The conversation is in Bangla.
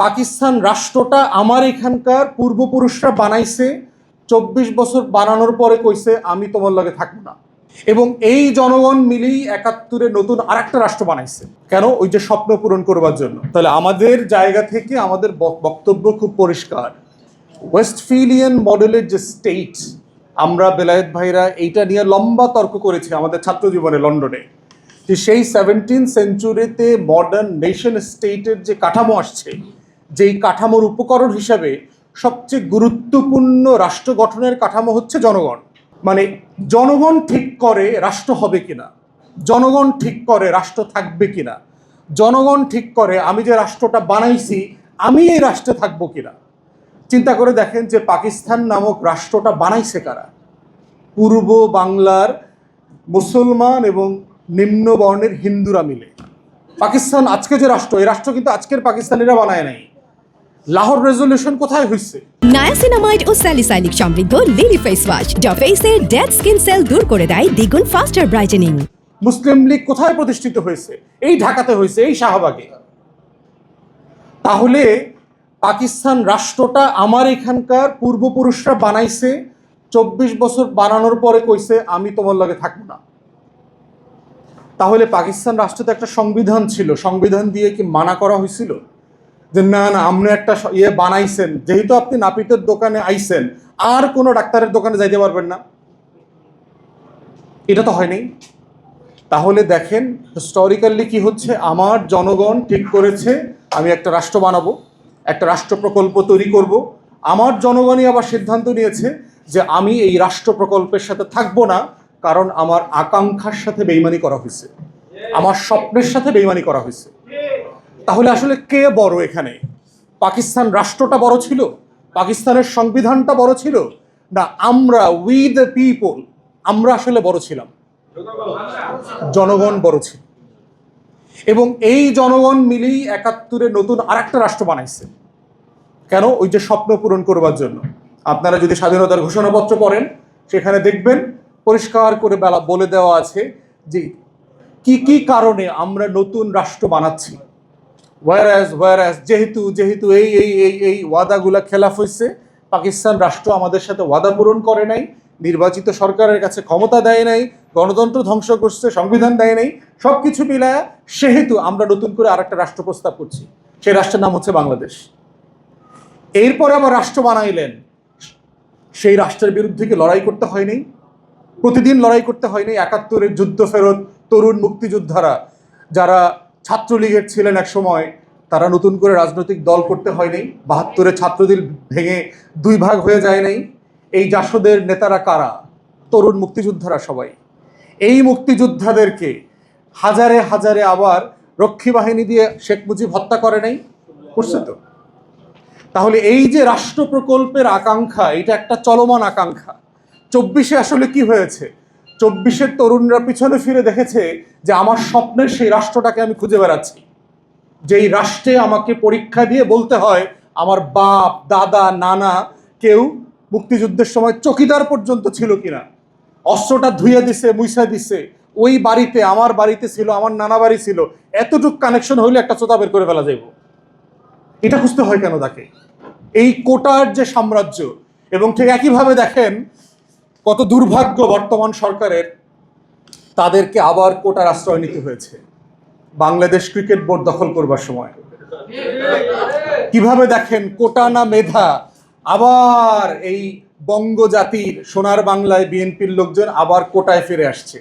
পাকিস্তান রাষ্ট্রটা আমার এখানকার পূর্বপুরুষরা বানাইছে, 24 বছর বানানোর পরে কইছে আমি তোমার লগে থাকবো না। এবং এই জনগণ মিলেই 71-এ নতুন আরেকটা রাষ্ট্র বানাইছে। কেন? ওই যে স্বপ্ন পূরণ করবার জন্য। তাহলে আমাদের জায়গা থেকে আমাদের বক্তব্য খুব পরিষ্কার। ওয়েস্টফিলিয়ান মডেলের যে স্টেট, আমরা বেলায়েত ভাইরা এইটা নিয়ে লম্বা তর্ক করেছি আমাদের ছাত্র জীবনে লন্ডনে, যে সেই 17th সেঞ্চুরিতে মডার্ন নেশন স্টেটের যে কাঠামো আসছে, যেই কাঠামোর উপকরণ হিসাবে সবচেয়ে গুরুত্বপূর্ণ রাষ্ট্র গঠনের কাঠামো হচ্ছে জনগণ। মানে জনগণ ঠিক করে রাষ্ট্র হবে কিনা, জনগণ ঠিক করে রাষ্ট্র থাকবে কিনা, জনগণ ঠিক করে আমি যে রাষ্ট্রটা বানাইছি আমি এই রাষ্ট্রে থাকবো কিনা। চিন্তা করে দেখেন যে পাকিস্তান নামক রাষ্ট্রটা বানাইছে কারা? পূর্ব বাংলার মুসলমান এবং নিম্ন বর্ণের হিন্দুরা মিলে। পাকিস্তান আজকে যে রাষ্ট্র, এই রাষ্ট্র কিন্তু আজকের পাকিস্তানিরা বানায় নাই। লাহোর রেজলিউশন কোথায় হয়েছে? নায়াসিনামাইড ও স্যালিসাইলিক সমৃদ্ধ লিলি ফেস ওয়াশ যা ফেসের ডেড স্কিন সেল দূর করে দেয় দ্বিগুণ ফাস্টার ব্রাইটেনিং। মুসলিম লীগ কোথায় প্রতিষ্ঠিত হয়েছে? এই ঢাকাতে হয়েছে, এই শাহবাগে। তাহলে পাকিস্তান রাষ্ট্রটা আমার এখানকার পূর্বপুরুষরা বানাইছে, 24 বছর বানানোর পরে কইছে আমি তোমার লগে থাকবো না। তাহলে পাকিস্তান রাষ্ট্রে তো একটা সংবিধান ছিল, সংবিধান দিয়ে কি মানা করা হয়েছিল যে না না আপনি একটা ইয়ে বানাইছেন, যেহেতু আপনি নাপিতের দোকানে আইছেন আর কোনো ডাক্তারের দোকানে যাইতে পারবেন না? এটা তো হয়নি। তাহলে দেখেন হিস্টোরিক্যালি কি হচ্ছে, আমার জনগণ ঠিক করেছে আমি একটা রাষ্ট্র বানাবো, একটা রাষ্ট্র প্রকল্প তৈরি করব। আমার জনগণই আবার সিদ্ধান্ত নিয়েছে যে আমি এই রাষ্ট্র প্রকল্পের সাথে থাকবো না, কারণ আমার আকাঙ্ক্ষার সাথে বেইমানি করা হয়েছে, আমার স্বপ্নের সাথে বেইমানি করা হয়েছে। তাহলে আসলে কে বড় এখানে? পাকিস্তান রাষ্ট্রটা বড় ছিল, পাকিস্তানের সংবিধানটা বড় ছিল, না আমরা উই দ্য পিপল আমরা আসলে বড় ছিলাম? জনগণ বড় ছিল। এবং এই জনগণ মিলেই 71-এ নতুন আরেকটা রাষ্ট্র বানাইছে। কেন? ওই যে স্বপ্ন পূরণ করবার জন্য। আপনারা যদি স্বাধীনতার ঘোষণাপত্র পড়েন সেখানে দেখবেন পরিষ্কার করে বলে দেওয়া আছে যে কি কি কারণে আমরা নতুন রাষ্ট্র বানাচ্ছি। ওয়ারাস যেহেতু যেহেতু এই এই এই এই ওয়াদাগুলা খেলাফ হয়েছে, পাকিস্তান রাষ্ট্র আমাদের সাথে ওয়াদা পূরণ করে নাই, নির্বাচিত সরকারের কাছে ক্ষমতা দেয় নাই, গণতন্ত্র ধ্বংস করছে, সংবিধান দেয় নাই, সব কিছু মিলায় সেহেতু আমরা নতুন করে আরেকটা রাষ্ট্র প্রস্তাব করছি। সেই রাষ্ট্রের নাম হচ্ছে বাংলাদেশ। এরপরে আবার রাষ্ট্র বানাইলেন, সেই রাষ্ট্রের বিরুদ্ধে কি লড়াই করতে হয়নি? প্রতিদিন লড়াই করতে হয়নি? 71-এর যুদ্ধ ফেরত তরুণ মুক্তিযোদ্ধারা যারা ছাত্রলীগের ছিলেন এক সময়, তারা নতুন করে রাজনৈতিক দল করতে হয়নি? 72-এ ছাত্রদল ভেঙে 2 ভাগ হয়ে যায় নাই? এই জাসদের নেতারা কারা? তরুণ মুক্তিযোদ্ধারা সবাই। এই মুক্তিযোদ্ধাদেরকে হাজারে হাজারে আবার রক্ষী বাহিনী দিয়ে শেখ মুজিব হত্যা করে নাই? করছে তো। তাহলে এই যে রাষ্ট্র প্রকল্পের আকাঙ্ক্ষা, এটা একটা চলমান আকাঙ্ক্ষা। 24-এ আসলে কি হয়েছে? 24-এর তরুণরা পিছনে ফিরে দেখেছে যে আমার স্বপ্নের সেই রাষ্ট্রটাকে আমি খুঁজে বেড়াচ্ছি, যেই রাষ্ট্রে আমাকে পরীক্ষা দিয়ে বলতে হয় আমার বাপ দাদা নানা কেউ মুক্তিযুদ্ধের সময় চকিদার পর্যন্ত ছিল কিনা, অস্ত্রটা ধুয়ে দিছে মুইসা দিছে, ওই বাড়িতে আমার বাড়িতে ছিল, আমার নানা বাড়ি ছিল, এতটুক কানেকশন হইলে একটা চোতা বের করে ফেলা যাইব। এটা খুঁজতে হয় কেন তাকে? এই কোটার যে সাম্রাজ্য। এবং ঠিক একইভাবে দেখেন কত দুর্ভাগ্য বর্তমান সরকারের, তাদেরকে আবার কোটার আশ্রয় নিতে হয়েছে বাংলাদেশ ক্রিকেট বোর্ড দখল করবার সময়। কিভাবে দেখেন কোটা না মেধা, আবার এই বঙ্গ জাতির সোনার বাংলায় বিএনপির লোকজন আবার কোটায় ফিরে আসছে।